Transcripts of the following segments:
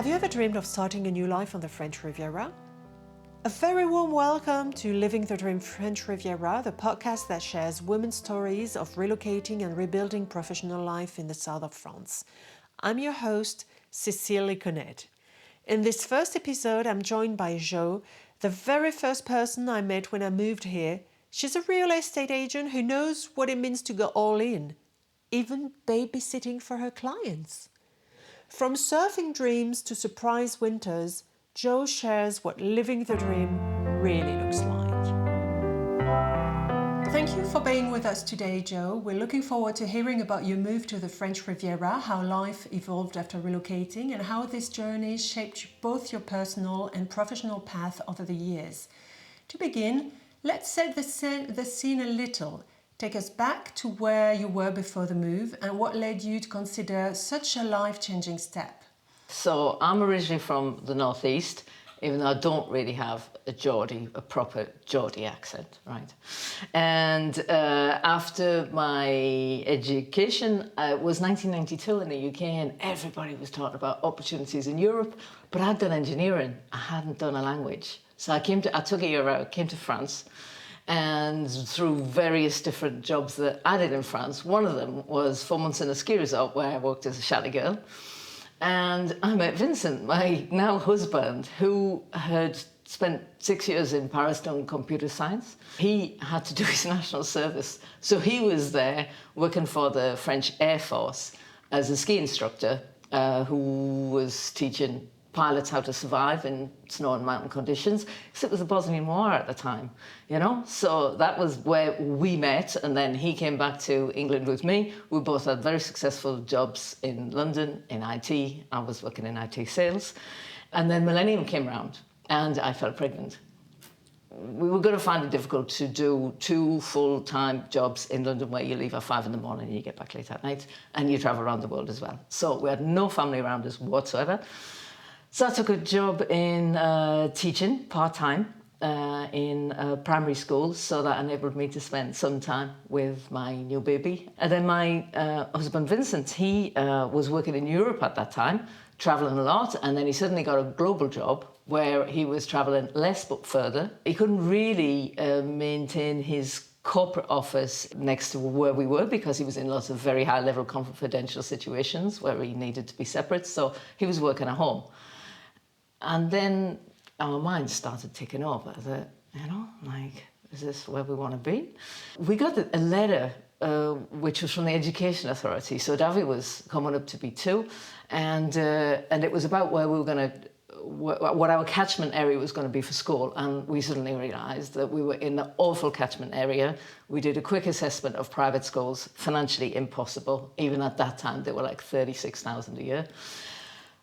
Have you ever dreamed of starting a new life on the French Riviera? A very warm welcome to Living the Dream French Riviera, the podcast that shares women's stories of relocating and rebuilding professional life in the south of France. I'm your host, Cecile. In this first episode, I'm joined by Jo, the very first person I met when I moved here. She's a real estate agent who knows what it means to go all in, even babysitting for her clients. From surfing dreams to surprise winters, Jo shares what living the dream really looks like. Thank you for being with us today, Jo. We're looking forward to hearing about your move to the French Riviera, how life evolved after relocating, and how this journey shaped both your personal and professional path over the years. To begin, let's set the scene a little. Take us back to where you were before the move and what led you to consider such a life-changing step. So I'm originally from the northeast, even though I don't really have a proper Geordie accent, right? And after my education, it was 1992 in the UK, and everybody was talking about opportunities in Europe, but I'd done engineering, I hadn't done a language. So I took a year out, came to France, and through various different jobs that I did in France, one of them was 4 months in a ski resort where I worked as a chalet girl. And I met Vincent, my now husband, who had spent 6 years in Paris doing computer science. He had to do his national service. So he was there working for the French Air Force as a ski instructor who was teaching pilots how to survive in snow and mountain conditions, because it was the Bosnian War at the time, you know? So that was where we met, and then he came back to England with me. We both had very successful jobs in London, in IT. I was working in IT sales. And then Millennium came around, and I fell pregnant. We were going to find it difficult to do 2 full-time jobs in London where you leave at 5 in the morning and you get back late at night, and you travel around the world as well. So we had no family around us whatsoever. So I took a job in teaching part-time in primary school, so that enabled me to spend some time with my new baby. And then my husband Vincent, he was working in Europe at that time, traveling a lot, and then he suddenly got a global job where he was traveling less but further. He couldn't really maintain his corporate office next to where we were because he was in lots of very high-level confidential situations where he needed to be separate, so he was working at home. And then our minds started ticking off. I thought, is this where we want to be? We got a letter which was from the Education Authority. So Davy was coming up to be 2, and it was about where we were going to, what our catchment area was going to be for school. And we suddenly realised that we were in the awful catchment area. We did a quick assessment of private schools, financially impossible. Even at that time, they were like 36,000 a year.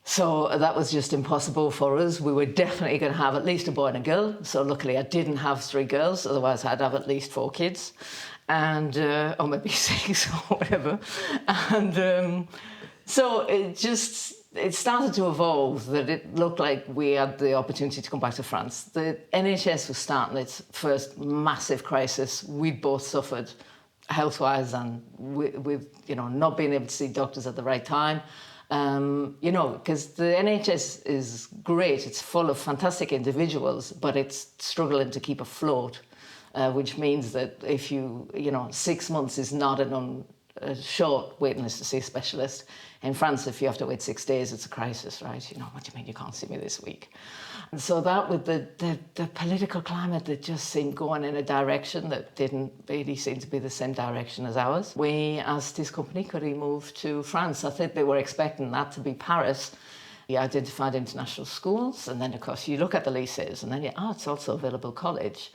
So that was just impossible for us. We were definitely going to have at least a boy and a girl. So luckily I didn't have 3 girls, otherwise I'd have at least 4 kids, and or maybe 6 or whatever. And so it started to evolve that it looked like we had the opportunity to come back to France. The NHS was starting its first massive crisis. We'd both suffered health-wise and with not being able to see doctors at the right time. Because the NHS is great, it's full of fantastic individuals, but it's struggling to keep afloat, which means that if 6 months is not a short waiting list to see a specialist. In France, if you have to wait 6 days, it's a crisis, right? What do you mean you can't see me this week? And so that with the political climate that just seemed going in a direction that didn't really seem to be the same direction as ours, we asked his company, could he move to France? I think they were expecting that to be Paris. He identified international schools, and then of course you look at the lycées and then it's also available college.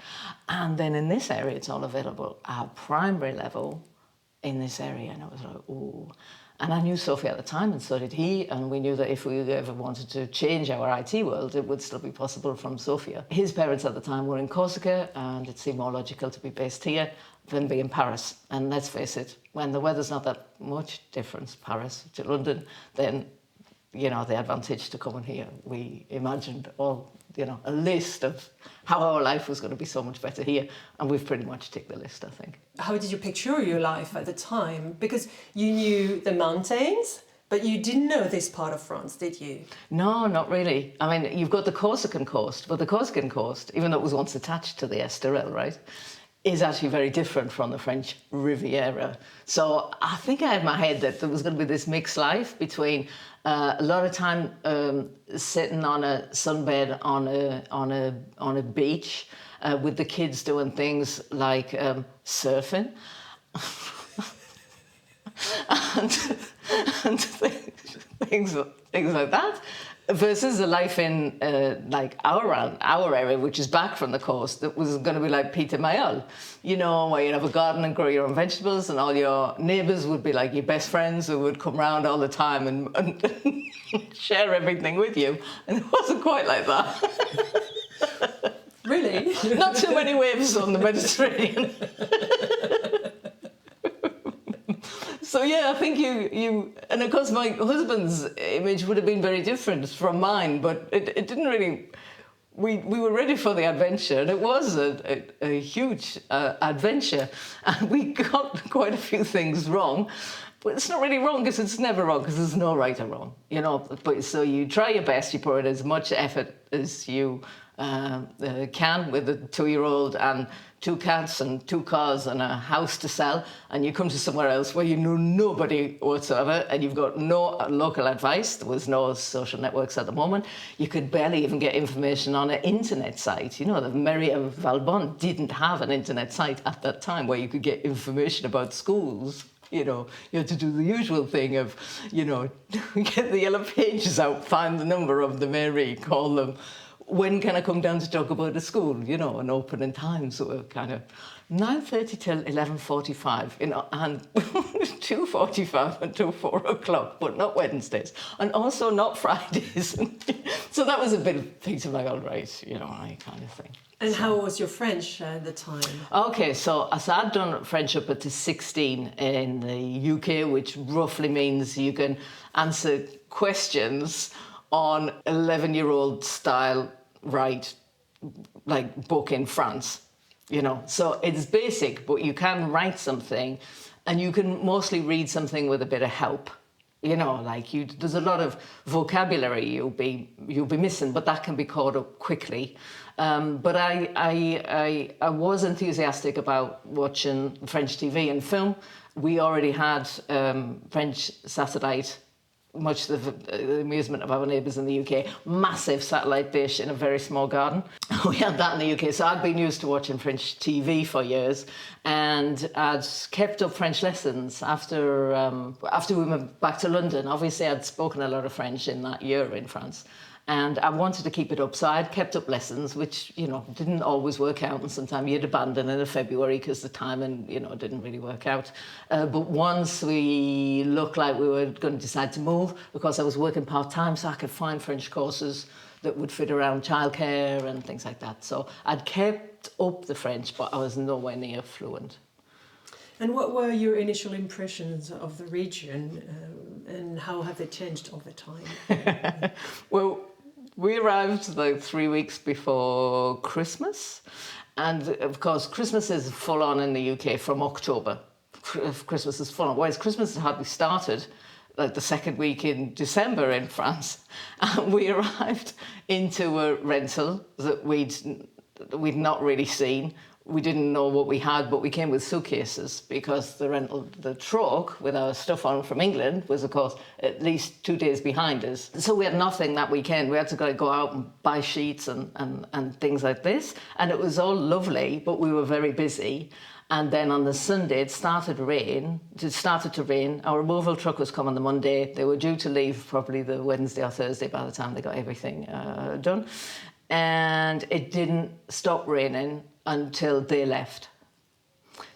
And then in this area, it's all available at primary level in this area. And I was like, ooh. And I knew Sophia at the time, and so did he, and we knew that if we ever wanted to change our IT world, it would still be possible from Sophia. His parents at the time were in Corsica, and it seemed more logical to be based here than be in Paris. And let's face it, when the weather's not that much difference, Paris to London, then the advantage to coming here. We imagined a list of how our life was going to be so much better here, and we've pretty much ticked the list, I think. How did you picture your life at the time? Because you knew the mountains, But you didn't know this part of France, did you? No, not really. I mean, you've got the Corsican coast, but the Corsican coast, even though it was once attached to the Estoril, right, is actually very different from the French Riviera. So I think I had in my head that there was going to be this mixed life between a lot of time sitting on a sunbed on a beach with the kids doing things like surfing and things like that, versus a life in like our area, which is back from the coast, that was going to be like Peter Mayol, you know, where you'd have a garden and grow your own vegetables, and all your neighbours would be like your best friends who would come round all the time and share everything with you. And it wasn't quite like that. Really? Not too many waves on the Mediterranean. So yeah, I think you and of course my husband's image would have been very different from mine, but it didn't really. We were ready for the adventure, and it was a huge adventure, and we got quite a few things wrong. But it's not really wrong, because it's never wrong, because there's no right or wrong, you know. But so you try your best, you put as much effort as you can with a 2-year-old and 2 cats and 2 cars and a house to sell, and you come to somewhere else where you know nobody whatsoever, and you've got no local advice. There was no social networks at the moment. You could barely even get information on an internet site. You know, the Mairie of Valbonne didn't have an internet site at that time where you could get information about schools. You know, you had to do the usual thing of, you know, get the yellow pages out, find the number of the mairie, call them. When can I come down to talk about the school? You know, and opening times were kind of 9:30 till 11:45, you know, and 2:45 until 4 o'clock, but not Wednesdays, and also not Fridays. So that was a bit of things of like, all right, you know, I kind of thing. And how was your French at the time? Okay, so as I'd done French up to 16 in the UK, which roughly means you can answer questions on 11-year-old style, right, like book in France, you know. So it's basic, but you can write something, and you can mostly read something with a bit of help. You know, like there's a lot of vocabulary you'll be missing, but that can be caught up quickly. But I was enthusiastic about watching French TV and film. We already had French satellite, much to the amusement of our neighbours in the UK, massive satellite dish in a very small garden. We had that in the UK, so I'd been used to watching French TV for years, and I'd kept up French lessons after we went back to London. Obviously, I'd spoken a lot of French in that year in France, and I wanted to keep it up, so I'd kept up lessons, which, you know, didn't always work out, and sometimes you'd abandon in February because the timing, you know, didn't really work out. But once we looked like we were going to decide to move, because I was working part-time, so I could find French courses that would fit around childcare and things like that. So I'd kept up the French, but I was nowhere near fluent. And what were your initial impressions of the region, and how have they changed over time? Well, we arrived like 3 weeks before Christmas, and of course Christmas is full on in the UK from October. Christmas is full on, whereas Christmas had hardly started like the second week in December in France. And we arrived into a rental that we'd not really seen. We didn't know what we had, but we came with suitcases because the truck with our stuff on from England was, of course, at least 2 days behind us. So we had nothing that weekend. We had to go out and buy sheets and things like this. And it was all lovely, but we were very busy. And then on the Sunday, it started to rain. Our removal truck was coming on the Monday. They were due to leave probably the Wednesday or Thursday by the time they got everything done. And it didn't stop raining until they left.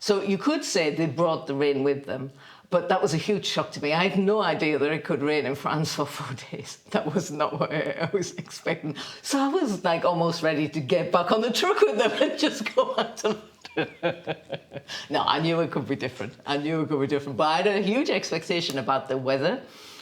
So you could say they brought the rain with them, but that was a huge shock to me. I had no idea that it could rain in France for 4 days. That was not what I was expecting. So I was like almost ready to get back on the truck with them and just go back to London. No, I knew it could be different. But I had a huge expectation about the weather.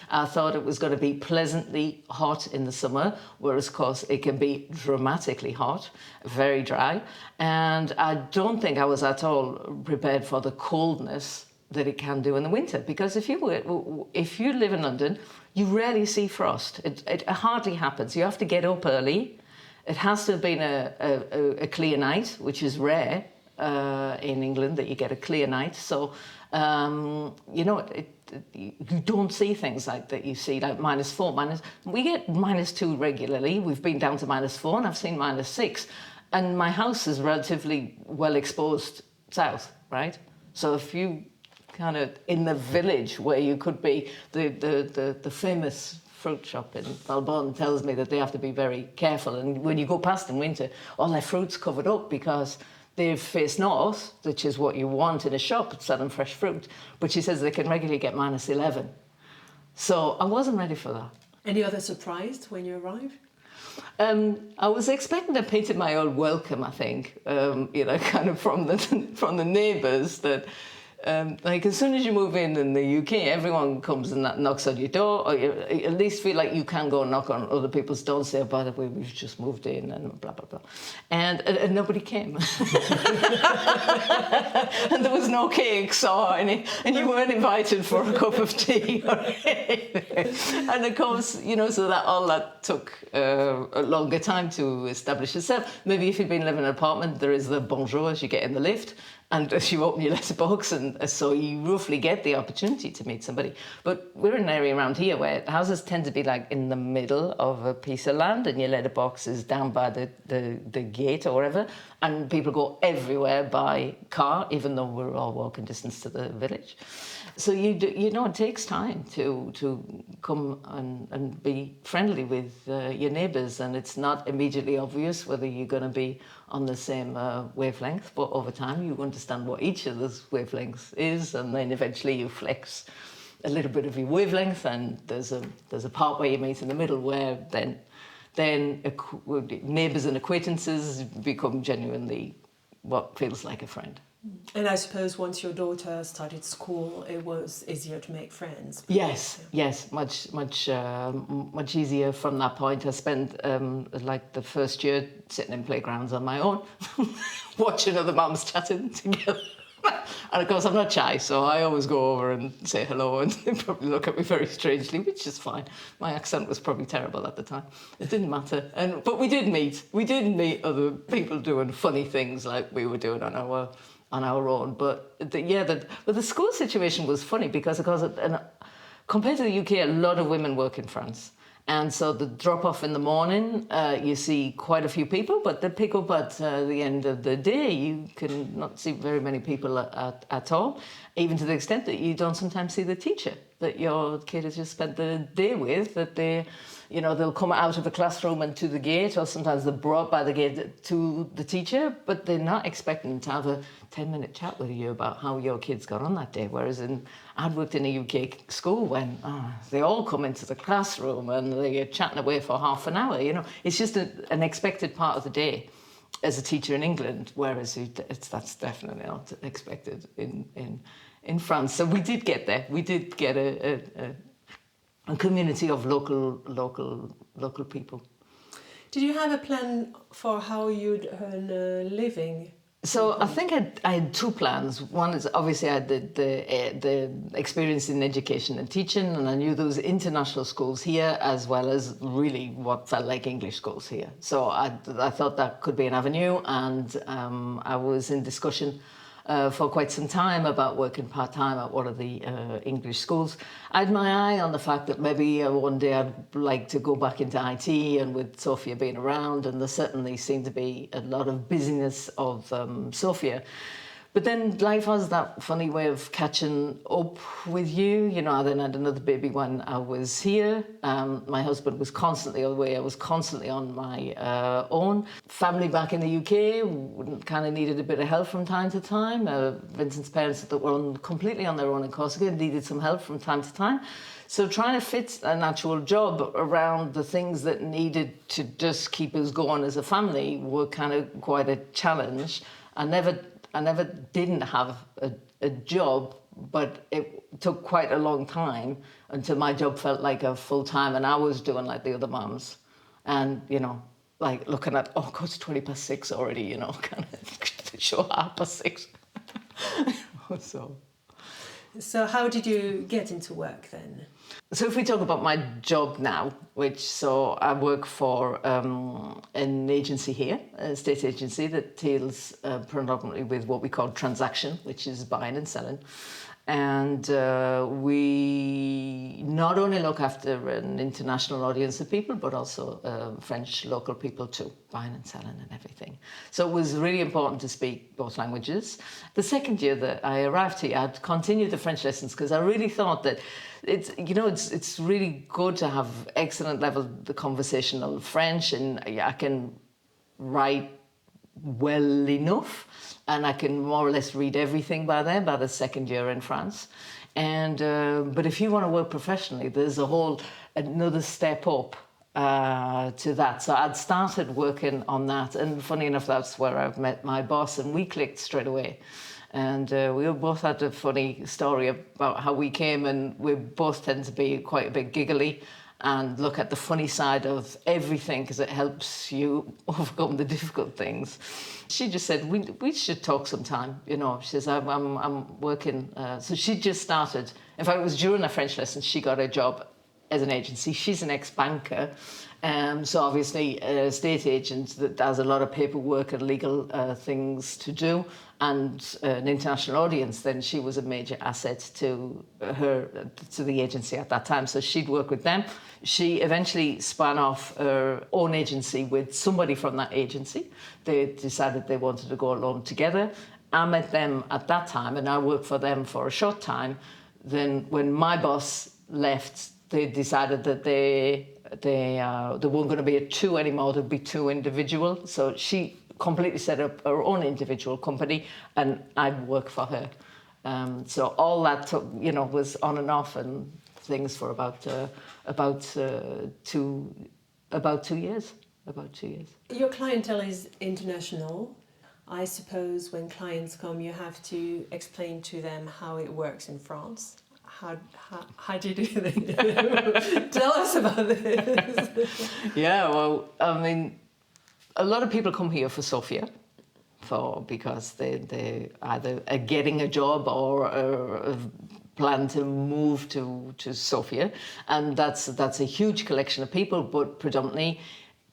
I thought it was going to be pleasantly hot in the summer, whereas, of course, it can be dramatically hot, very dry. And I don't think I was at all prepared for the coldness that it can do in the winter. Because if you live in London, you rarely see frost. It hardly happens. You have to get up early. It has to have been a clear night, which is rare in England that you get a clear night. So, you don't see things like that. You see like -4, we get -2 regularly. We've been down to -4 and I've seen -6. And my house is relatively well exposed south, right? So if you kind of in the village where you could be, the famous fruit shop in Valbonne tells me that they have to be very careful. And when you go past in winter, all their fruit's covered up because they face north, which is what you want in a shop selling fresh fruit. But she says they can regularly get -11. So I wasn't ready for that. Any other surprised when you arrived? I was expecting to paint my old welcome, I think, kind of from the neighbours that, like as soon as you move in the UK, everyone comes and knocks on your door, or you at least feel like you can go and knock on other people's doors and say, oh, by the way, we've just moved in and blah, blah, blah. And nobody came. And there was no cake, and you weren't invited for a cup of tea or anything. And of course, so that took a longer time to establish itself. Maybe if you've been living in an apartment, there is the bonjour as you get in the lift. And as you open your letterbox, and so you roughly get the opportunity to meet somebody. But we're in an area around here where houses tend to be like in the middle of a piece of land, and your letterbox is down by the gate or whatever, and people go everywhere by car, even though we're all walking distance to the village. So it takes time to come and be friendly with your neighbours, and it's not immediately obvious whether you're going to be on the same wavelength, but over time you understand what each of those wavelengths is, and then eventually you flex a little bit of your wavelength, and there's a part where you meet in the middle where then neighbours and acquaintances become genuinely what feels like a friend. And I suppose once your daughter started school, it was easier to make friends. Yes, much easier from that point. I spent like the first year sitting in playgrounds on my own, watching other mums chatting together. And of course, I'm not shy, so I always go over and say hello, and they probably look at me very strangely, which is fine. My accent was probably terrible at the time. It didn't matter. But we did meet other people doing funny things like we were doing on our own. But the school situation was funny because, of course, compared to the UK, a lot of women work in France. And so the drop-off in the morning, you see quite a few people, but the pick-up at the end of the day, you can not see very many people at all, even to the extent that you don't sometimes see the teacher that your kid has just spent the day with, that they'll come out of the classroom and to the gate, or sometimes they're brought by the gate to the teacher, but they're not expecting to have a 10-minute chat with you about how your kids got on that day. Whereas I'd worked in a UK school when they all come into the classroom and they're chatting away for half an hour. It's just an expected part of the day as a teacher in England, whereas that's definitely not expected in France. So we did get there. We did get a community of local people. Did you have a plan for how you'd earn a living? So I think I had two plans. One is obviously I had the experience in education and teaching, and I knew there was international schools here as well as really what felt like English schools here. So I thought that could be an avenue, and I was in discussion for quite some time about working part-time at one of the English schools. I had my eye on the fact that maybe one day I'd like to go back into IT, and with Sophia being around, and there certainly seemed to be a lot of busyness of Sophia. But then life has that funny way of catching up with you. I then had another baby when I was here. My husband was constantly away. I was constantly on my own. Family back in the UK kind of needed a bit of help from time to time. Vincent's parents that were completely on their own in Corsica needed some help from time to time. So trying to fit an actual job around the things that needed to just keep us going as a family were kind of quite a challenge. I never didn't have a job, but it took quite a long time until my job felt like a full-time, and I was doing like the other mums. And, like looking at, oh God, it's 6:20 already, kind of show 6:30. So. So how did you get into work then? So if we talk about my job now, so I work for an agency here, a state agency that deals predominantly with what we call transaction, which is buying and selling. And we not only look after an international audience of people, but also French local people too, buying and selling and everything. So it was really important to speak both languages. The second year that I arrived here, I'd continued the French lessons because I really thought that it's really good to have excellent level the conversational French, and I can write well enough, and I can more or less read everything by the second year in France. And but if you want to work professionally, there's another step up to that. So I'd started working on that, and funny enough, that's where I've met my boss, and we clicked straight away. And we both had a funny story about how we came, and we both tend to be quite a bit giggly and look at the funny side of everything because it helps you overcome the difficult things. She just said, we should talk sometime, you know. She says, I'm working. So she just started. In fact, it was during her French lesson she got a job as an agency. She's an ex-banker. So obviously a estate agent that does a lot of paperwork and legal things to do, and an international audience, then she was a major asset to the agency at that time. So she'd work with them. She eventually spun off her own agency with somebody from that agency. They decided they wanted to go along together. I met them at that time, and I worked for them for a short time. Then when my boss left, they decided that they weren't going to be a two anymore, there'd be two individual. So she completely set up her own individual company, and I'd work for her. So all that was on and off and things for about 2 years. About 2 years. Your clientele is international. I suppose when clients come, you have to explain to them how it works in France. How do you do this? Tell us about this. Yeah, well, I mean, a lot of people come here for Sophia, because they either are getting a job or plan to move to Sophia, and that's a huge collection of people, but predominantly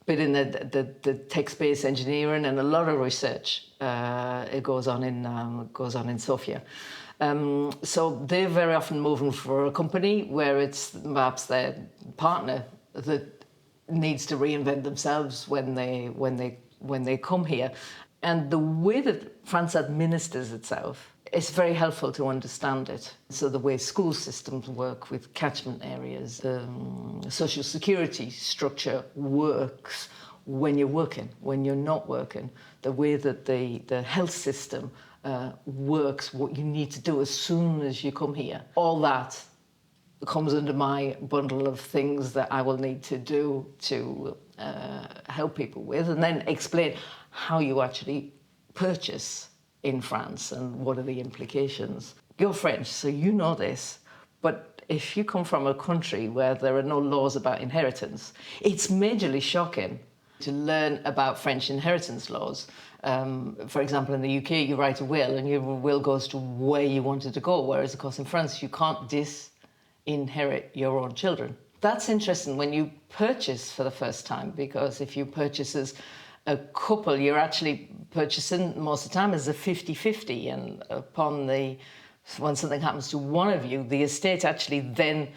bit in the text-based engineering and a lot of research. It goes on in Sophia. So they're very often moving for a company where it's perhaps their partner that needs to reinvent themselves when they come here. And the way that France administers itself, it's very helpful to understand it. So the way school systems work with catchment areas, social security structure works when you're working, when you're not working, the way that the health system works, what you need to do as soon as you come here. All that comes under my bundle of things that I will need to do to help people with, and then explain how you actually purchase in France and what are the implications. You're French, so you know this, but if you come from a country where there are no laws about inheritance, it's majorly shocking to learn about French inheritance laws. For example, in the UK, you write a will and your will goes to where you wanted to go, whereas, of course, in France, you can't disinherit your own children. That's interesting when you purchase for the first time, because if you purchase as a couple, you're actually purchasing most of the time as a 50-50, and when something happens to one of you, the estate actually then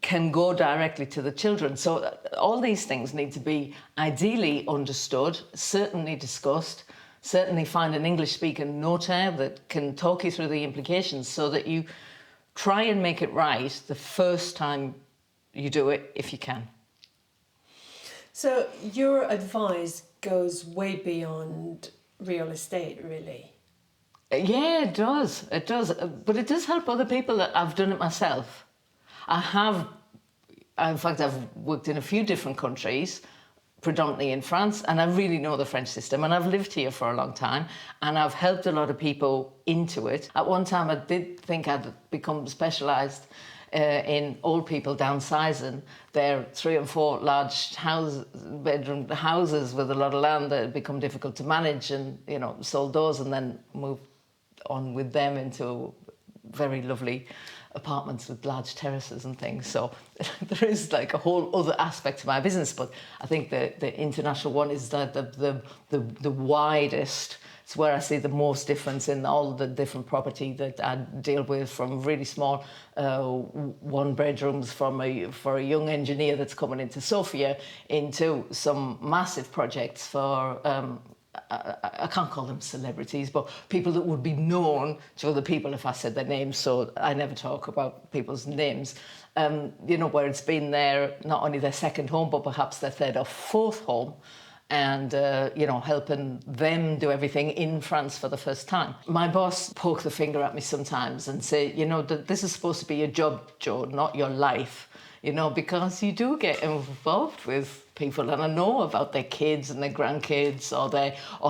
can go directly to the children. So all these things need to be ideally understood, certainly discussed, certainly find an English-speaking notaire that can talk you through the implications so that you try and make it right the first time you do it, if you can. So your advice goes way beyond real estate, really. Yeah, it does. It does. But it does help other people that I've done it myself. I've worked in a few different countries, predominantly in France, and I really know the French system, and I've lived here for a long time, and I've helped a lot of people into it. At one time, I did think I'd become specialised in old people downsizing their 3 and 4 large bedroom houses with a lot of land that had become difficult to manage, and sold those and then moved on with them into very lovely apartments with large terraces and things. So there is like a whole other aspect to my business, but I think the international one is the widest. It's where I see the most difference in all the different property that I deal with, from really small one bedrooms for a young engineer that's coming into Sophia, into some massive projects for I can't call them celebrities, but people that would be known to other people if I said their names. So I never talk about people's names. Where it's been not only their second home, but perhaps their third or fourth home. And, helping them do everything in France for the first time. My boss poke the finger at me sometimes and say, this is supposed to be your job, Joe, not your life, because you do get involved with people, and I know about their kids and their grandkids, or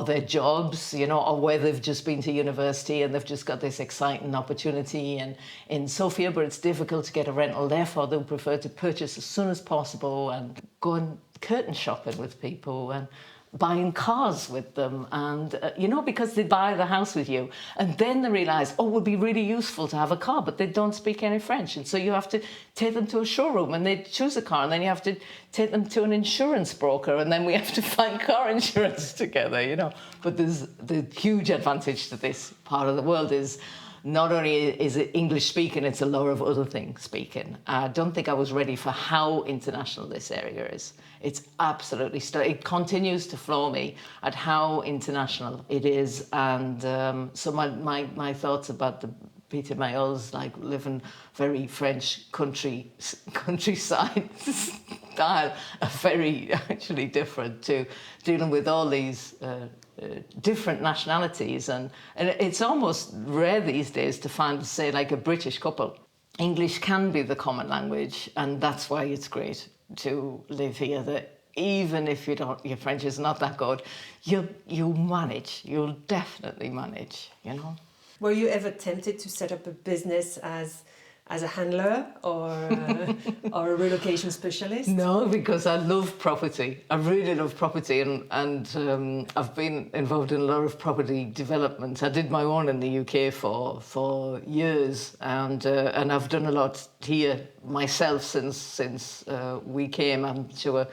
their jobs, or where they've just been to university and they've just got this exciting opportunity in Sofia, but it's difficult to get a rental. Therefore, they'll prefer to purchase as soon as possible and go and curtain shopping with people and buying cars with them, and because they buy the house with you and then they realize, it would be really useful to have a car, but they don't speak any French, and so you have to take them to a showroom and they choose a car, and then you have to take them to an insurance broker, and then we have to find car insurance together. But there's the huge advantage to this part of the world is not only is it English speaking, it's a lot of other things speaking. I don't think I was ready for how international this area is. It's absolutely it continues to floor me at how international it is. And so my thoughts about the Peter Mayol's, like living very French countryside style, are very actually different to dealing with all these different nationalities, and it's almost rare these days to find, say, like a British couple. English can be the common language, and that's why it's great to live here, that even if your French is not that good, you'll manage. You'll definitely manage, Were you ever tempted to set up a business as a handler or a relocation specialist? No, because I love property. I really love property, and I've been involved in a lot of property development. I did my own in the UK for years, and I've done a lot here myself since we came. I'm sure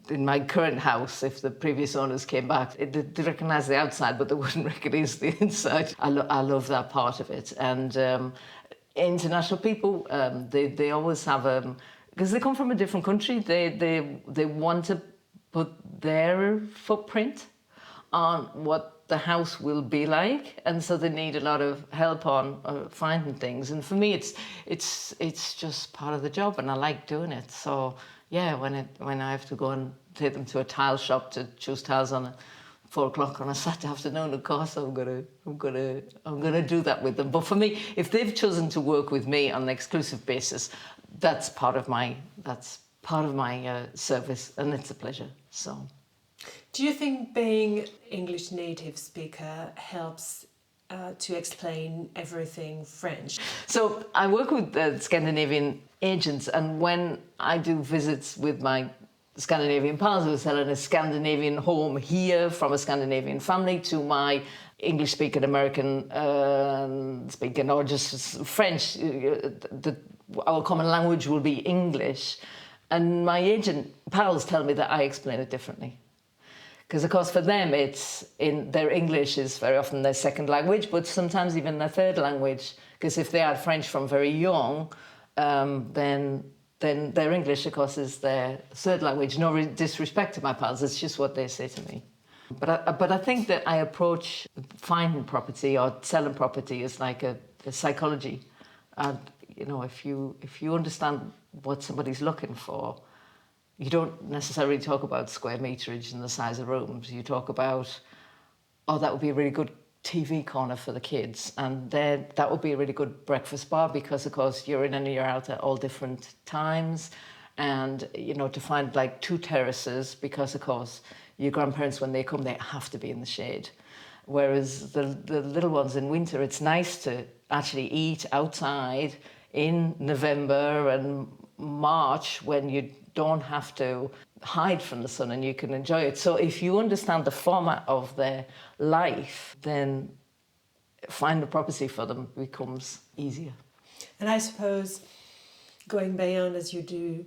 in my current house, if the previous owners came back, they recognise the outside, but they wouldn't recognise the inside. I love that part of it, and. International people, they always have because they come from a different country. They want to put their footprint on what the house will be like, and so they need a lot of help on finding things. And for me, it's just part of the job, and I like doing it. So yeah, when I have to go and take them to a tile shop to choose tiles on 4 o'clock on a Saturday afternoon, of course I'm gonna do that with them. But for me, if they've chosen to work with me on an exclusive basis, that's part of my service, and it's a pleasure. So, do you think being English native speaker helps to explain everything French? So I work with Scandinavian agents, and when I do visits with my Scandinavian pals who are selling a Scandinavian home here from a Scandinavian family to my English-speaking, American-speaking, or just French, our common language will be English. And my agent pals tell me that I explain it differently. Because, of course, for them, their English is very often their second language, but sometimes even their third language. Because if they had French from very young, then their English, of course, is their third language. No disrespect to my pals, it's just what they say to me. But I think that I approach finding property or selling property as like a psychology. And, if you understand what somebody's looking for, you don't necessarily talk about square meterage and the size of rooms. You talk about, that would be a really good TV corner for the kids, and then that would be a really good breakfast bar, because of course you're in and you're out at all different times, and to find like 2 terraces, because of course your grandparents, when they come, they have to be in the shade, whereas the little ones in winter, it's nice to actually eat outside in November and March when you don't have to hide from the sun and you can enjoy it. So if you understand the format of their life, then find a property for them becomes easier. And I suppose going beyond as you do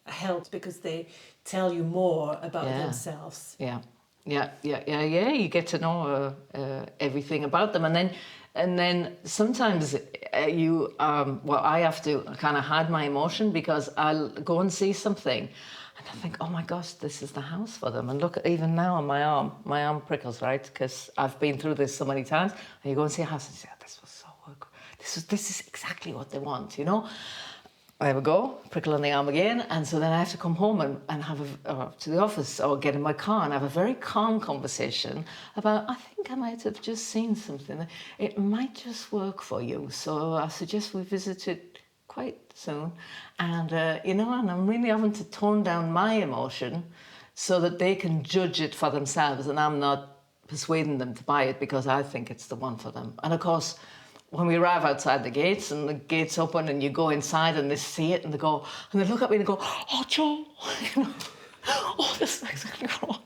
helps because they tell you more about themselves. Yeah. You get to know everything about them, and then sometimes I have to kind of hide my emotion because I'll go and see something, and I think, oh my gosh, this is the house for them. And look, even now on my arm prickles, right? Because I've been through this so many times. And you go and see a house and say, oh, this was so good. This is exactly what they want, you know. There we go, prickle on the arm again, and so then I have to come home and have to the office or get in my car and have a very calm conversation about, I think I might have just seen something. It might just work for you, so I suggest we visit it quite soon. And, and I'm really having to tone down my emotion so that they can judge it for themselves, and I'm not persuading them to buy it because I think it's the one for them. And of course, when we arrive outside the gates and the gates open and you go inside and they see it and they look at me and they go, oh, Joe, oh, this is exactly what I want.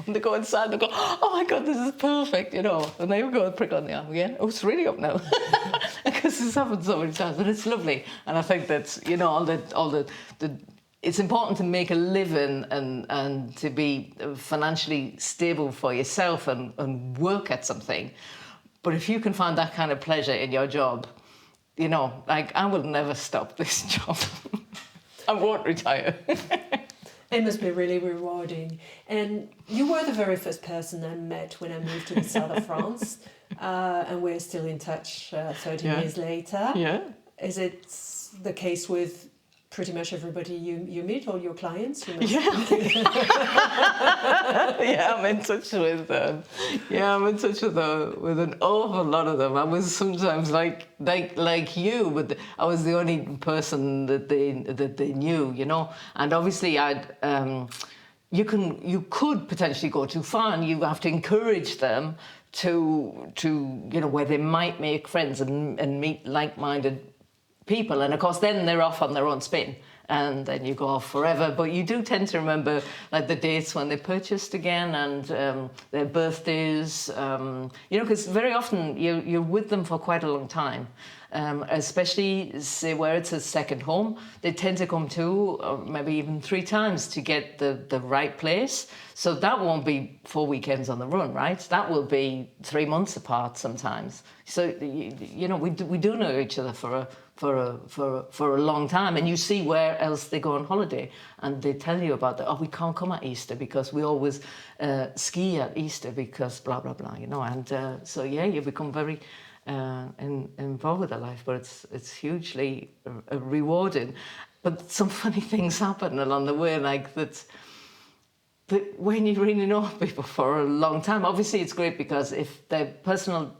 And they go inside and they go, oh my God, this is perfect, And they would go and prick on the arm again. Oh, it's really up now. Because this happens so many times, but it's lovely. And I think that's, it's important to make a living and to be financially stable for yourself and work at something. But if you can find that kind of pleasure in your job, I will never stop this job. I won't retire. It must be really rewarding. And you were the very first person I met when I moved to the south of France. And we're still in touch 30 years later. Yeah. Is it the case with pretty much everybody you meet, all your clients? Yeah. I'm in touch with with an awful lot of them. I was sometimes like you, but I was the only person that they knew, And obviously, you could potentially go too far, and you have to encourage them to where they might make friends and meet like-minded people, and of course then they're off on their own spin and then you go off forever, but you do tend to remember like the dates when they purchased again and their birthdays, because very often you're with them for quite a long time, especially say where it's a second home. They tend to come 2 or maybe even 3 times to get the right place, so that won't be 4 weekends on the run, right? That will be 3 months apart sometimes. So we do know each other for a long time, and you see where else they go on holiday, and they tell you about we can't come at Easter because we always ski at Easter because blah blah blah, and so you become very involved with their life, but it's hugely rewarding. But some funny things happen along the way, like that. But when you really know people for a long time, obviously it's great because if their personal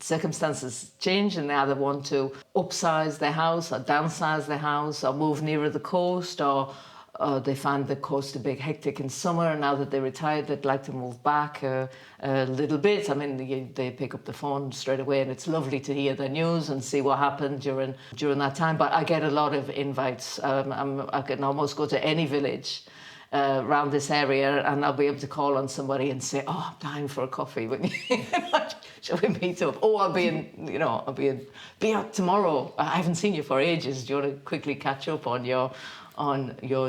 circumstances change and they either want to upsize their house or downsize their house or move nearer the coast, or they find the coast a bit hectic in summer, and now that they're retired they'd like to move back a little bit. I mean, they pick up the phone straight away, and it's lovely to hear the news and see what happened during that time. But I get a lot of invites. I can almost go to any village around this area, and I'll be able to call on somebody and say, "Oh, I'm dying for a coffee. Shall we meet up? Oh, I'll be out tomorrow. I haven't seen you for ages. Do you want to quickly catch up on your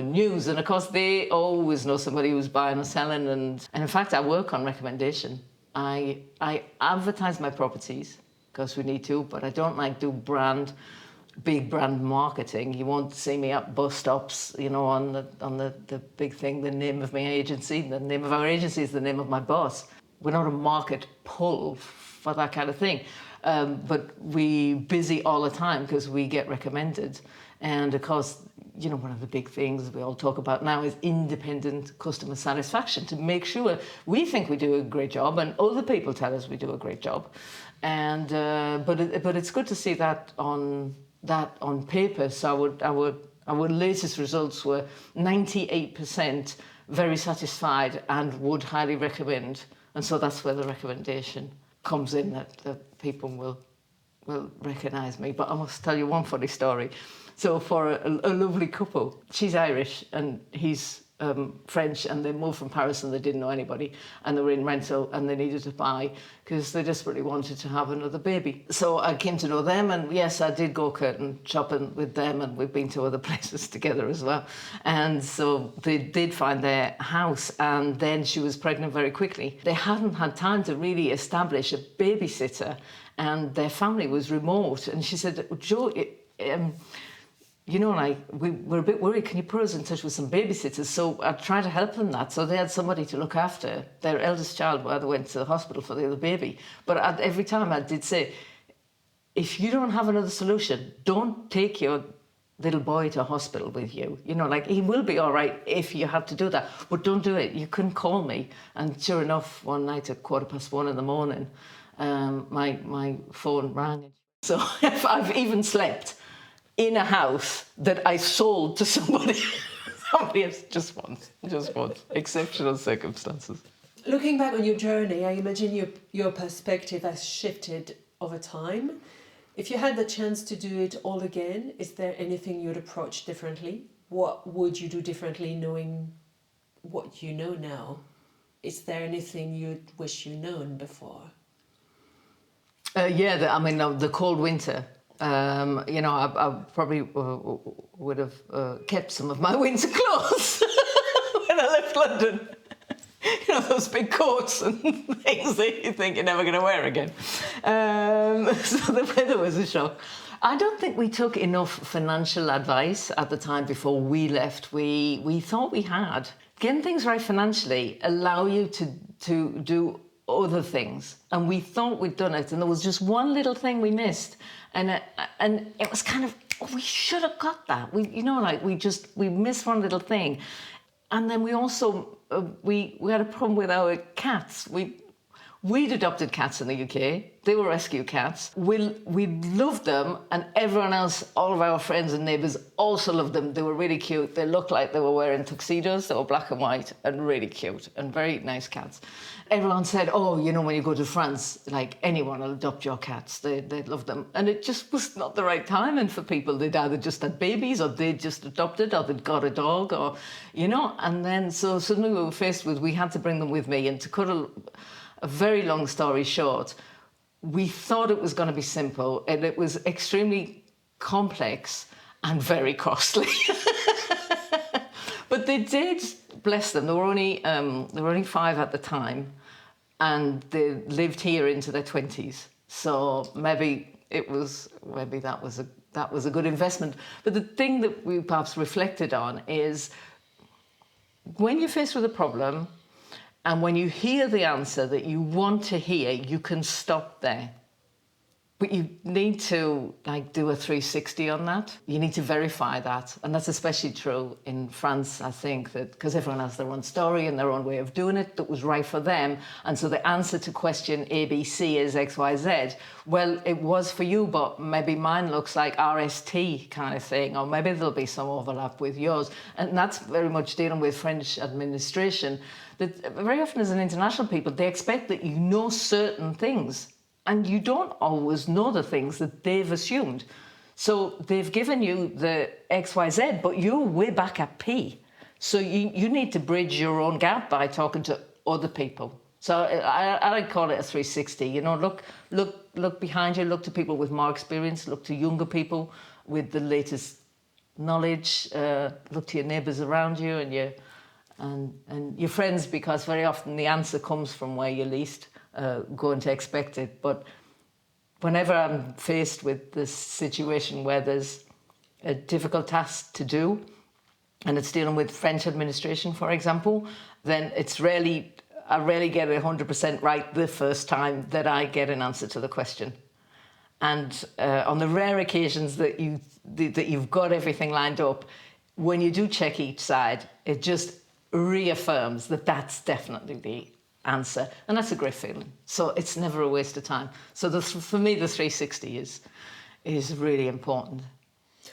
news?" And of course, they always know somebody who's buying or selling, and in fact, I work on recommendation. I advertise my properties because we need to, but I don't do big brand marketing. You won't see me at bus stops, on the big thing, the name of my agency. The name of our agency is the name of my boss. We're not a market pull for that kind of thing. But we busy all the time because we get recommended. And of course, one of the big things we all talk about now is independent customer satisfaction, to make sure we think we do a great job and other people tell us we do a great job. And but it's good to see that on paper. So our latest results were 98% very satisfied and would highly recommend. And so that's where the recommendation comes in, that people will recognise me. But I must tell you one funny story. So for a lovely couple, she's Irish and he's French, and they moved from Paris and they didn't know anybody, and they were in rental and they needed to buy because they desperately wanted to have another baby. So I came to know them, and yes, I did go curtain shopping with them, and we've been to other places together as well. And so they did find their house, and then she was pregnant very quickly. They hadn't had time to really establish a babysitter, and their family was remote. And she said, Joe, you know, like, we were a bit worried, can you put us in touch with some babysitters? So I tried to help them that. So they had somebody to look after their eldest child while they went to the hospital for the other baby. But every time I did say, if you don't have another solution, don't take your little boy to hospital with you. You know, like, he will be all right if you have to do that, but don't do it. You couldn't call me. And sure enough, one night at 1:15 in the morning, my phone rang. So I've even slept in a house that I sold to somebody else just once. Exceptional circumstances. Looking back on your journey, I imagine your perspective has shifted over time. If you had the chance to do it all again, is there anything you'd approach differently? What would you do differently knowing what you know now? Is there anything you'd wish you'd known before? The cold winter. You know, I probably would have kept some of my winter clothes when I left London. You know, those big coats and things that you think you're never going to wear again. So the weather was a shock. I don't think we took enough financial advice at the time before we left. We thought we had. Getting things right financially allow you to do other things, and we thought we'd done it, and there was just one little thing we missed, and it was kind of, we should have got that. We missed one little thing, and then we also we had a problem with our cats. We'd adopted cats in the UK. They were rescue cats. We loved them, and everyone else, all of our friends and neighbours, also loved them. They were really cute. They looked like they were wearing tuxedos. They were black and white and really cute and very nice cats. Everyone said, oh, you know, when you go to France, like, anyone will adopt your cats. They'd love them. And it just was not the right timing for people. They'd either just had babies, or they'd just adopted, or they'd got a dog, or, you know. And then so suddenly we were faced with, we had to bring them with me. And to cut a very long story short, we thought it was going to be simple, and it was extremely complex and very costly. But they did, bless them. They were only 5 at the time, and they lived here into their 20s. So maybe that was a good investment. But the thing that we perhaps reflected on is, when you're faced with a problem, and when you hear the answer that you want to hear, you can stop there. But you need to do a 360 on that. You need to verify that. And that's especially true in France, I think, that because everyone has their own story and their own way of doing it that was right for them. And so the answer to question ABC is XYZ. Well, it was for you, but maybe mine looks like RST kind of thing, or maybe there'll be some overlap with yours. And that's very much dealing with French administration. That very often as an international people, they expect that you know certain things, and you don't always know the things that they've assumed. So they've given you the XYZ, but you're way back at P. So you need to bridge your own gap by talking to other people. So I'd call it a 360. You know, look behind you, look to people with more experience, look to younger people with the latest knowledge, look to your neighbours around you and your friends, because very often the answer comes from where you're least going to expect it. But whenever I'm faced with this situation where there's a difficult task to do, and it's dealing with French administration, for example, then I rarely get it 100% right the first time that I get an answer to the question. And on the rare occasions that you've got everything lined up, when you do check each side, it just reaffirms that that's definitely the answer, and that's a great feeling. So it's never a waste of time. So for me, the 360 is really important.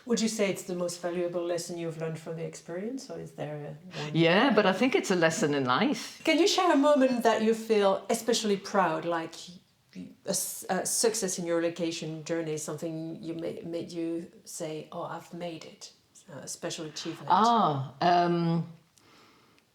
Would you say it's the most valuable lesson you've learned from the experience, or is there one? Yeah, but I think it's a lesson in life. Can you share a moment that you feel especially proud, like a success in your relocation journey, something you made you say, oh, I've made it, a special achievement?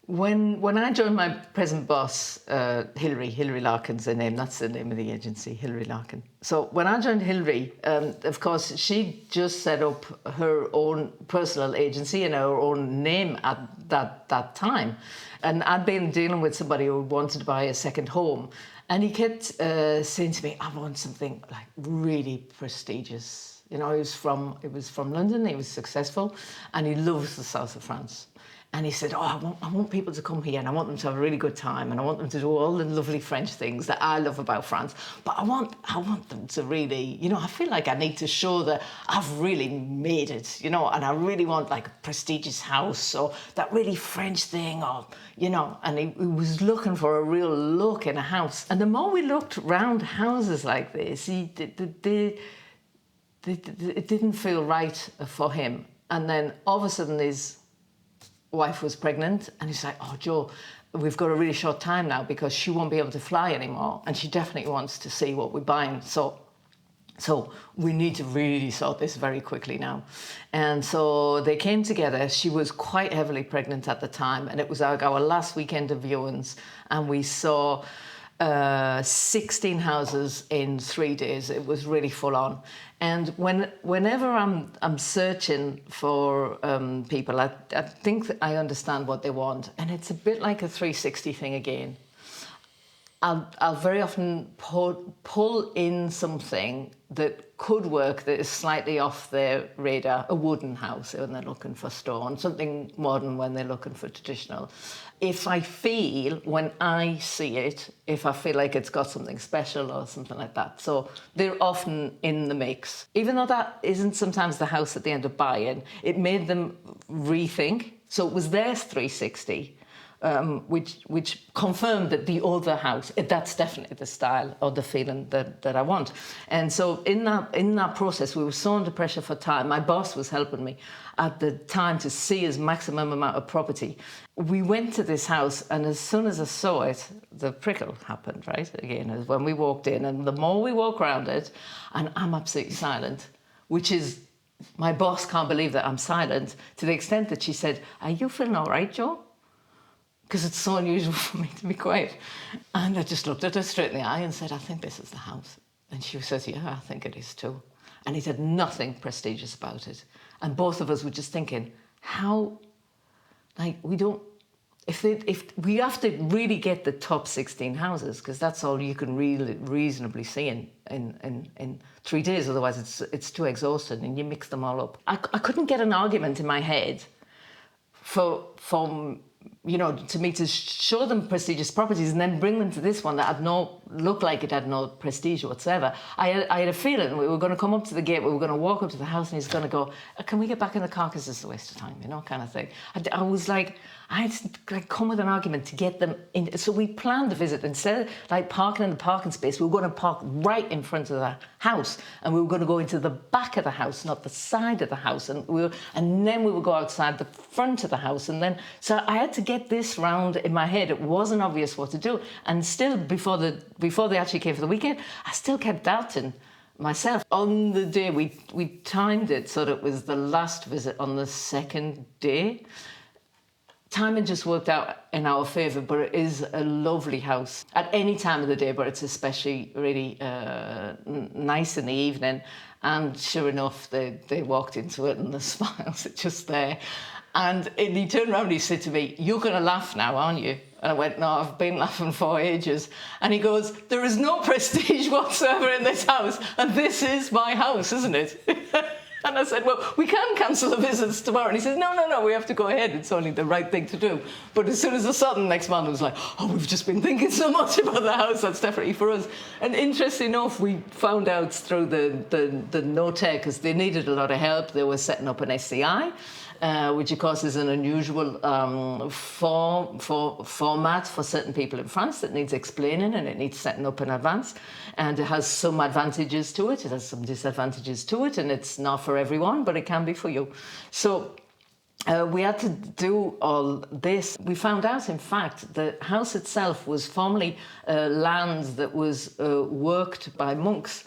When I joined my present boss, Hilary Larkin's her name, that's the name of the agency, Hilary Larkin. So when I joined Hilary, of course, she just set up her own personal agency in her own name at that time. And I'd been dealing with somebody who wanted to buy a second home. And he kept saying to me, I want something like really prestigious. You know, he was from London, he was successful, and he loves the south of France. And he said, I want people to come here and I want them to have a really good time and I want them to do all the lovely French things that I love about France. But I want them to really, you know, I feel like I need to show that I've really made it, you know, and I really want like a prestigious house or that really French thing or, you know, and he was looking for a real look in a house. And the more we looked around houses like this, it didn't feel right for him. And then all of a sudden his wife was pregnant and he's like, oh, Joe, we've got a really short time now because she won't be able to fly anymore and she definitely wants to see what we're buying. So we need to really sort this very quickly now. And so they came together. She was quite heavily pregnant at the time and it was our last weekend of viewings and we saw 16 houses in 3 days. It was really full on. And whenever I'm searching for people, I think that I understand what they want. And it's a bit like a 360 thing again. I'll very often pull in something that could work that is slightly off their radar. A wooden house when they're looking for stone, something modern when they're looking for traditional. If I feel, when I see it, if I feel like it's got something special or something like that. So they're often in the mix. Even though that isn't sometimes the house that they end up buying, it made them rethink. So it was their 360. Which confirmed that the other house, that's definitely the style or the feeling that I want. And so in that process, we were so under pressure for time. My boss was helping me at the time to see his maximum amount of property. We went to this house, and as soon as I saw it, the prickle happened, right? Again, as when we walked in, and the more we walk around it, and I'm absolutely silent, which is, my boss can't believe that I'm silent, to the extent that she said, are you feeling all right, Joe? Because it's so unusual for me to be quiet. And I just looked at her straight in the eye and said, I think this is the house. And she says, yeah, I think it is too. And he said nothing prestigious about it. And both of us were just thinking, how, like, we don't, if we have to really get the top 16 houses, because that's all you can really reasonably see in 3 days, otherwise it's too exhausting and you mix them all up. I couldn't get an argument in my head from you know, to me to show them prestigious properties and then bring them to this one that looked like it had no prestige whatsoever. I had a feeling we were going to come up to the gate, we were going to walk up to the house and he's going to go, can we get back in the car because this is a waste of time, you know, kind of thing. I was like, I had to come with an argument to get them in. So we planned the visit. Instead of like parking in the parking space, we were going to park right in front of the house and we were going to go into the back of the house, not the side of the house. And then we would go outside the front of the house. And then, so I had to get this round in my head. It wasn't obvious what to do. And still, before they actually came for the weekend, I still kept doubting myself. On the day, we timed it so that it was the last visit on the second day. Timing just worked out in our favour, but it is a lovely house at any time of the day, but it's especially really nice in the evening. And sure enough, they walked into it and the smiles are just there. And he turned around and he said to me, you're going to laugh now, aren't you? And I went, no, I've been laughing for ages. And he goes, there is no prestige whatsoever in this house, and this is my house, isn't it? And I said, well, we can cancel the visits tomorrow. And he says, no, we have to go ahead. It's only the right thing to do. But as soon as I saw them next month, I was like, oh, we've just been thinking so much about the house. That's definitely for us. And interesting enough, we found out through the notaire, because they needed a lot of help. They were setting up an SCI. Which of course is an unusual format for certain people in France that needs explaining and it needs setting up in advance. And it has some advantages to it, it has some disadvantages to it, and it's not for everyone, but it can be for you. So we had to do all this. We found out, in fact, the house itself was formerly land that was worked by monks.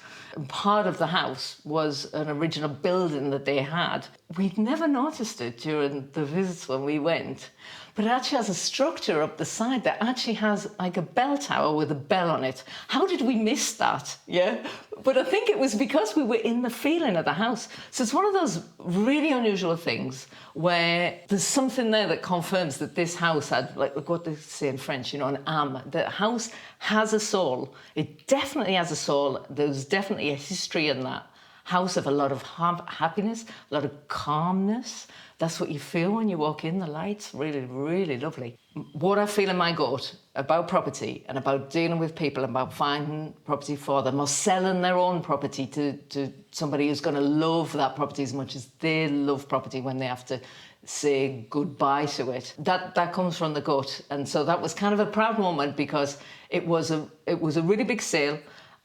Part of the house was an original building that they had. We'd never noticed it during the visits when we went, but it actually has a structure up the side that actually has like a bell tower with a bell on it. How did we miss that? Yeah. But I think it was because we were in the feeling of the house. So it's one of those really unusual things where there's something there that confirms that this house had, like what they say in French, an âme. The house has a soul. It definitely has a soul. There's definitely a history in that house of a lot of happiness, a lot of calmness. That's what you feel when you walk in. The light's really, really lovely. What I feel in my gut about property and about dealing with people, about finding property for them or selling their own property to somebody who's going to love that property as much as they love property when they have to say goodbye to it. That comes from the gut. And so that was kind of a proud moment because it was a really big sale.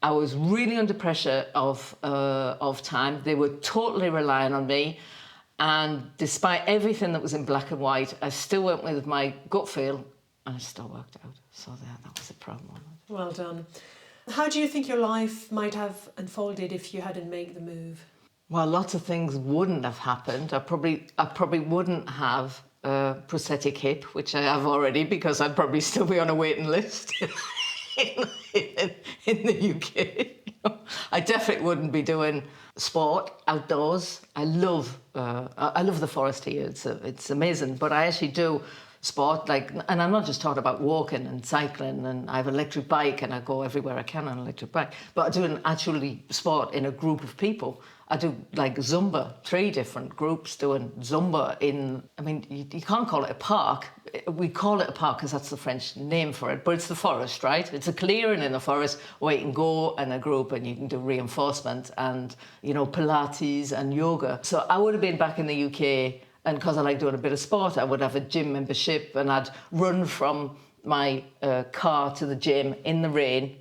I was really under pressure of time. They were totally relying on me. And despite everything that was in black and white, I still went with my gut feel and it still worked out. So that was a proud moment. Well done. How do you think your life might have unfolded if you hadn't made the move? Well, lots of things wouldn't have happened. I probably wouldn't have a prosthetic hip, which I have already, because I'd probably still be on a waiting list in the UK. I definitely wouldn't be doing sport outdoors. I love the forest here. It's amazing. But I actually do sport, and I'm not just talking about walking and cycling, and I have an electric bike and I go everywhere I can on an electric bike. But I do actually sport in a group of people. I do like Zumba, 3 different groups doing Zumba you can't call it a park. We call it a park because that's the French name for it, but it's the forest, right? It's a clearing in the forest where you can go in a group and you can do reinforcement and, Pilates and yoga. So I would have been back in the UK, and because I like doing a bit of sport, I would have a gym membership and I'd run from my car to the gym in the rain,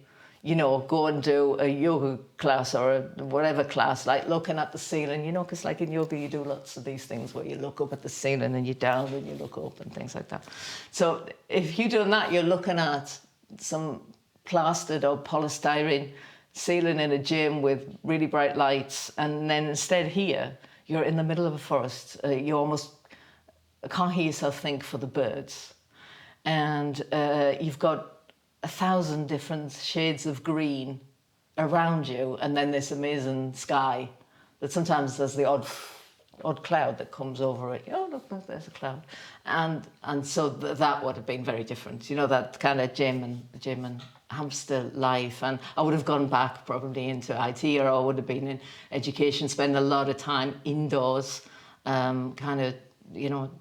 go and do a yoga class or a whatever class, like looking at the ceiling, because like in yoga you do lots of these things where you look up at the ceiling and you're down and you look up and things like that. So if you're doing that, you're looking at some plastered or polystyrene ceiling in a gym with really bright lights, and then instead here, you're in the middle of a forest. You almost can't hear yourself think for the birds. And you've got 1,000 different shades of green around you, and then this amazing sky that sometimes there's the odd cloud that comes over it. Oh, look, there's a cloud. And so that would have been very different. That kind of gym and hamster life. And I would have gone back probably into IT, or I would have been in education, spend a lot of time indoors,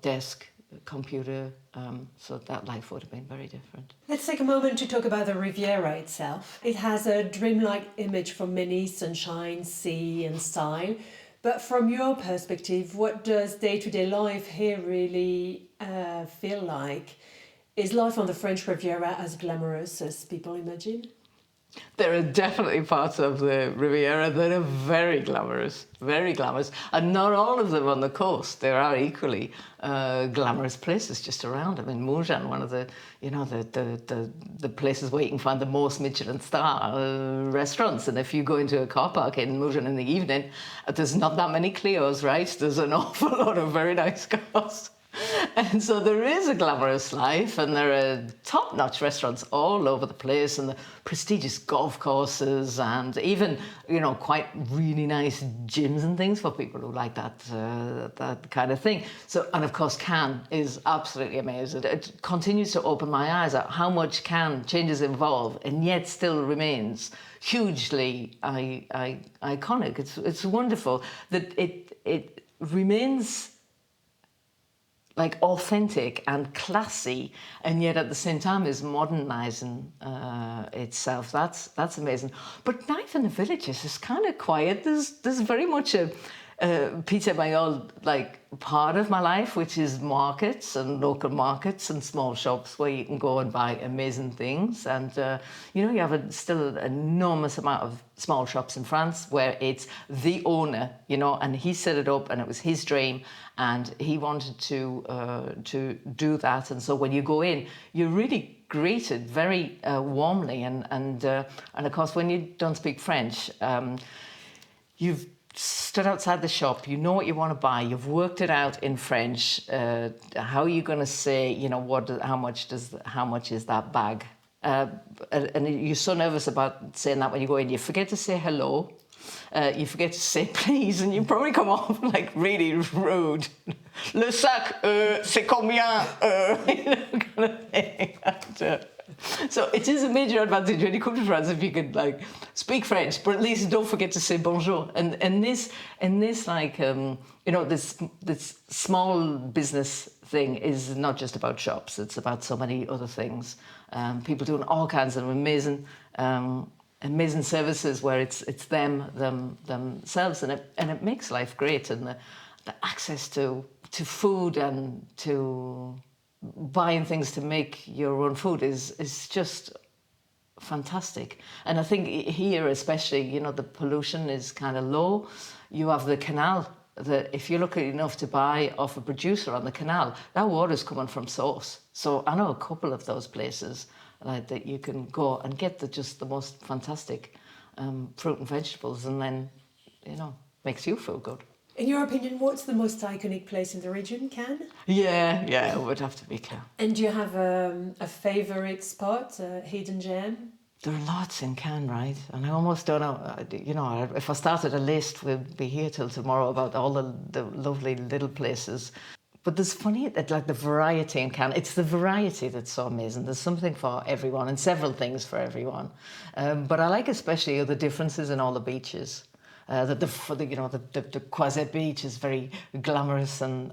desk, computer. So that life would have been very different. Let's take a moment to talk about the Riviera itself. It has a dreamlike image for many: sunshine, sea and style. But from your perspective, what does day-to-day life here really feel like? Is life on the French Riviera as glamorous as people imagine? There are definitely parts of the Riviera that are very glamorous, and not all of them on the coast. There are equally glamorous places just around. I mean, Mougins, one of the places where you can find the most Michelin star restaurants. And if you go into a car park in Mougins in the evening, there's not that many Clios, right? There's an awful lot of very nice cars. And so there is a glamorous life, and there are top-notch restaurants all over the place, and the prestigious golf courses, and even, quite really nice gyms and things for people who like that kind of thing. So, and of course, Cannes is absolutely amazing. It continues to open my eyes at how much Cannes changes involve, and yet still remains hugely iconic. It's wonderful that it remains like authentic and classy, and yet at the same time is modernising itself. That's amazing. But life in the villages is kind of quiet. There's very much a Peter Mayol part of my life, which is markets and local markets and small shops where you can go and buy amazing things. And you have still an enormous amount of small shops in France where it's the owner, and he set it up, and it was his dream, and he wanted to do that. And so when you go in, you're really greeted very warmly, and of course when you don't speak French, you've stood outside the shop, you know what you want to buy, you've worked it out in French, how are you going to say, how much is that bag? And you're so nervous about saying that when you go in, you forget to say hello, you forget to say please, and you probably come off like really rude. Le sac, c'est combien? Kind of thing. So it is a major advantage when you come to France if you can like speak French, but at least don't forget to say bonjour. And this like this small business thing is not just about shops. It's about so many other things. People doing all kinds of amazing services where it's themselves, and it makes life great. And the access to food and to buying things to make your own food is just fantastic. And I think here especially, the pollution is kind of low. You have the canal that if you're lucky enough to buy off a producer on the canal, that water's coming from source. So I know a couple of those places like that you can go and get the most fantastic fruit and vegetables, and then makes you feel good. In your opinion, what's the most iconic place in the region, Cannes? Yeah, it would have to be Cannes. And do you have a favourite spot, a hidden gem? There are lots in Cannes, right? And I almost don't know, if I started a list, we'd be here till tomorrow about all the lovely little places. But there's funny that like the variety in Cannes, it's the variety that's so amazing. There's something for everyone and several things for everyone. But I like especially the differences in all the beaches. The Croisette Beach is very glamorous and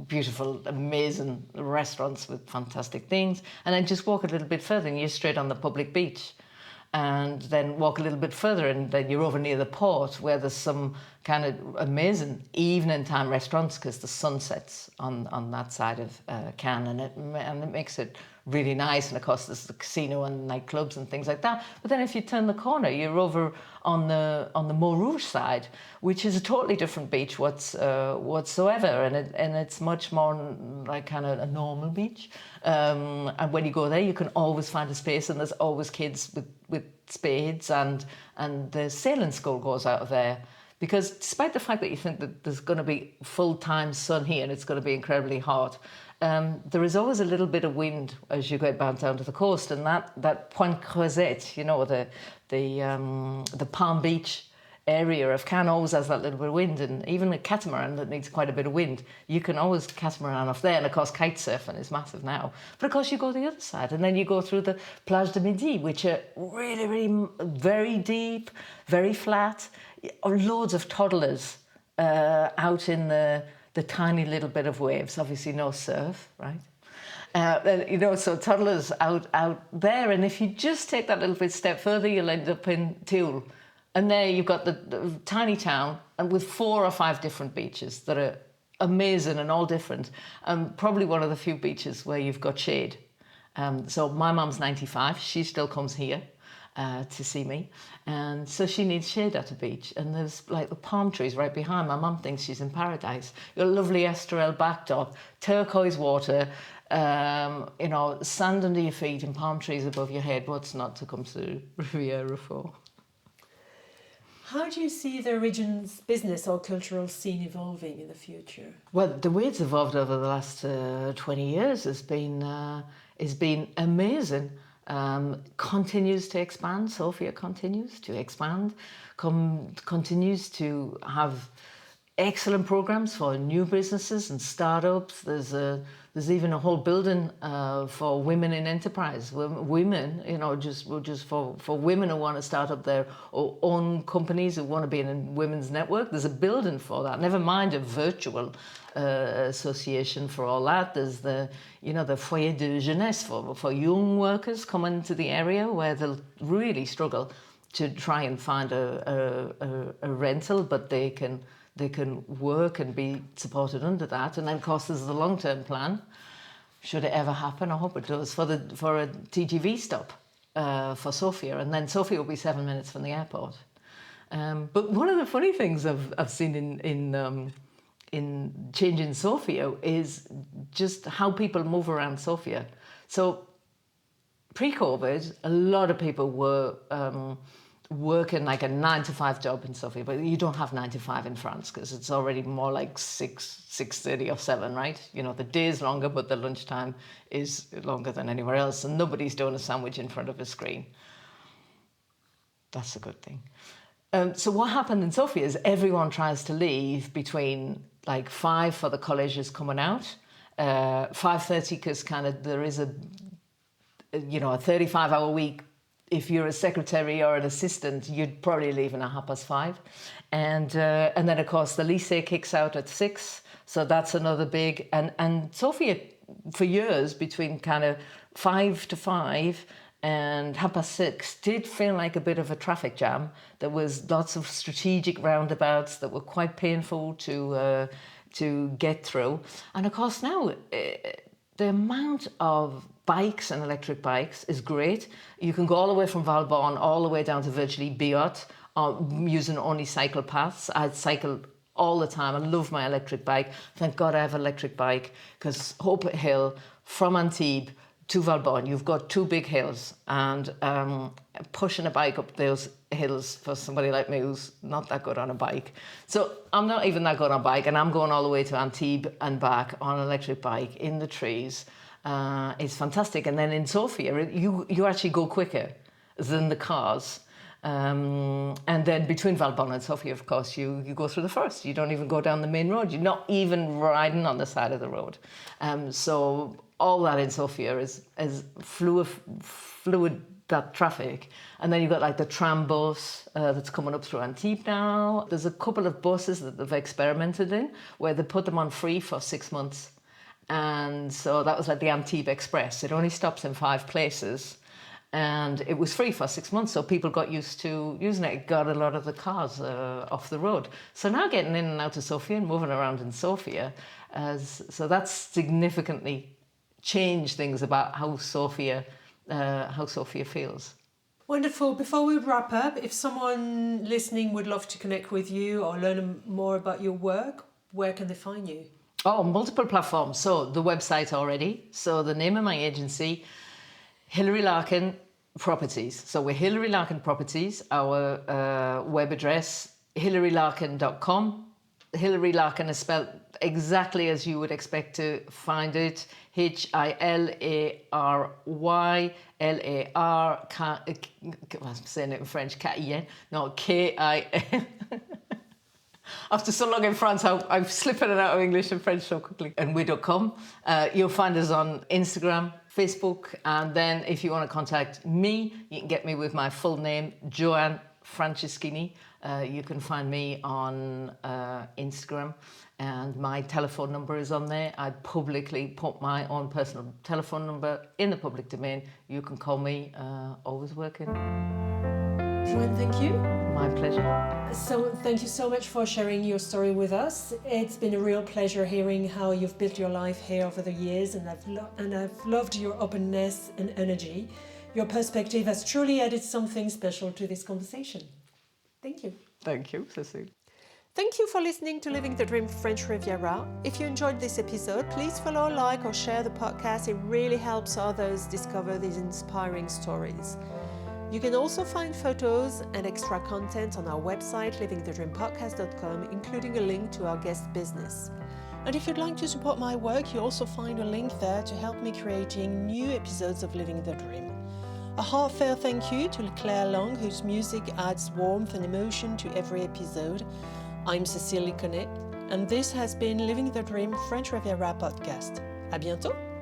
beautiful, amazing restaurants with fantastic things. And then just walk a little bit further and you're straight on the public beach. And then walk a little bit further and then you're over near the port where there's some kind of amazing evening time restaurants because the sun sets on that side of Cannes, and it makes it really nice. And of course there's the casino and nightclubs and things like that. But then if you turn the corner, you're over on the Montrouge side, which is a totally different beach whatsoever, and it's much more like kind of a normal beach. And when you go there, you can always find a space, and there's always kids with spades, and the sailing school goes out of there. Because despite the fact that you think that there's going to be full-time sun here and it's going to be incredibly hot, there is always a little bit of wind as you get back down to the coast, and that Pointe Croisette, the Palm Beach area of Cannes always has that little bit of wind, and even a catamaran that needs quite a bit of wind, you can always catamaran off there. And of course kite surfing is massive now, but of course you go the other side and then you go through the Plage de Midi, which are really, really very deep, very flat, loads of toddlers out in the tiny little bit of waves, obviously no surf, right? So toddlers out there, and if you just take that little bit step further, you'll end up in Thule. And there you've got the tiny town, and with 4 or 5 different beaches that are amazing and all different. Probably one of the few beaches where you've got shade. So my mum's 95, she still comes here to see me. And so she needs shade at a beach. And there's like the palm trees right behind. My mum thinks she's in paradise. Your lovely estuarine backdrop, turquoise water, sand under your feet and palm trees above your head. What's not to come to Riviera for? How do you see the region's business or cultural scene evolving in the future? Well, the way it's evolved over the last 20 years has been amazing. Continues to expand. Sophia continues to expand. Continues to have excellent programs for new businesses and startups. There's even a whole building for women in enterprise. Women, just for women who want to start up their own companies, who want to be in a women's network. There's a building for that. Never mind a virtual association for all that. There's the foyer de jeunesse for young workers coming to the area where they'll really struggle to try and find a rental, but they can work and be supported under that. And then, of course, there's the long-term plan. Should it ever happen, I hope it does, for a TGV stop for Sophia. And then Sophia will be 7 minutes from the airport. But one of the funny things I've seen in changing Sophia is just how people move around Sophia. So pre-COVID, a lot of people were working like a 9-to-5 job in Sophia, but you don't have 9-to-5 in France because it's already more like 6:30 or 7, right? The day is longer, but the lunchtime is longer than anywhere else, and nobody's doing a sandwich in front of a screen. That's a good thing. So what happened in Sophia is everyone tries to leave between like 5 for the college is coming out, 5:30 because kind of there is a 35-hour week. If you're a secretary or an assistant, you'd probably leave at 5:30. And then, of course, the lycée kicks out at 6. So that's another big... And Sophia, for years, between kind of 5 to 5 and 6:30, did feel like a bit of a traffic jam. There was lots of strategic roundabouts that were quite painful to get through. And, of course, now... the amount of bikes and electric bikes is great. You can go all the way from Valbonne all the way down to virtually Biot using only cycle paths. I'd cycle all the time. I love my electric bike. Thank God I have an electric bike because Hope Hill from Antibes to Valbonne, you've got 2 big hills, and pushing a bike up those hills for somebody like me who's not that good on a bike. So I'm not even that good on a bike, and I'm going all the way to Antibes and back on an electric bike in the trees. It's fantastic. And then in Sofia, you actually go quicker than the cars. And then between Valbonne and Sofia, of course, you go through the forest. You don't even go down the main road. You're not even riding on the side of the road. So all that in Sofia is fluid that traffic. And then you've got like the tram bus that's coming up through Antibes now. There's a couple of buses that they've experimented in where they put them on free for 6 months. And so that was like the Antibes Express. It only stops in 5 places. And it was free for 6 months, so people got used to using it. It got a lot of the cars off the road. So now getting in and out of Sofia and moving around in Sofia, so that's significantly changed things about how Sofia feels. Wonderful. Before we wrap up, if someone listening would love to connect with you or learn more about your work, where can they find you? Oh, multiple platforms. So the website already. So the name of my agency, Hilary Larkin Properties. So we're Hilary Larkin Properties. Our web address, hilarylarkin.com. Hilary Larkin is spelled exactly as you would expect to find it. Hilarylar. I'm saying it in French. K-I-N. No, K-I-N. After so long in France, I'm slipping it out of English and French so quickly. And we.com. You'll find us on Instagram, Facebook, and then if you want to contact me, you can get me with my full name, Joanne Franceschini. You can find me on Instagram, and my telephone number is on there. I publicly put my own personal telephone number in the public domain. You can call me, always working. Joanne, thank you. My pleasure. So thank you so much for sharing your story with us. It's been a real pleasure hearing how you've built your life here over the years, and I've loved your openness and energy. Your perspective has truly added something special to this conversation. Thank you. Thank you, Cecile. Thank you for listening to Living the Dream French Riviera. If you enjoyed this episode, please follow, like, or share the podcast. It really helps others discover these inspiring stories. You can also find photos and extra content on our website, livingthedreampodcast.com, including a link to our guest business. And if you'd like to support my work, you also find a link there to help me creating new episodes of Living the Dream. A heartfelt thank you to Claire Long, whose music adds warmth and emotion to every episode. I'm Cecile, and this has been Living the Dream French Riviera podcast. À bientôt!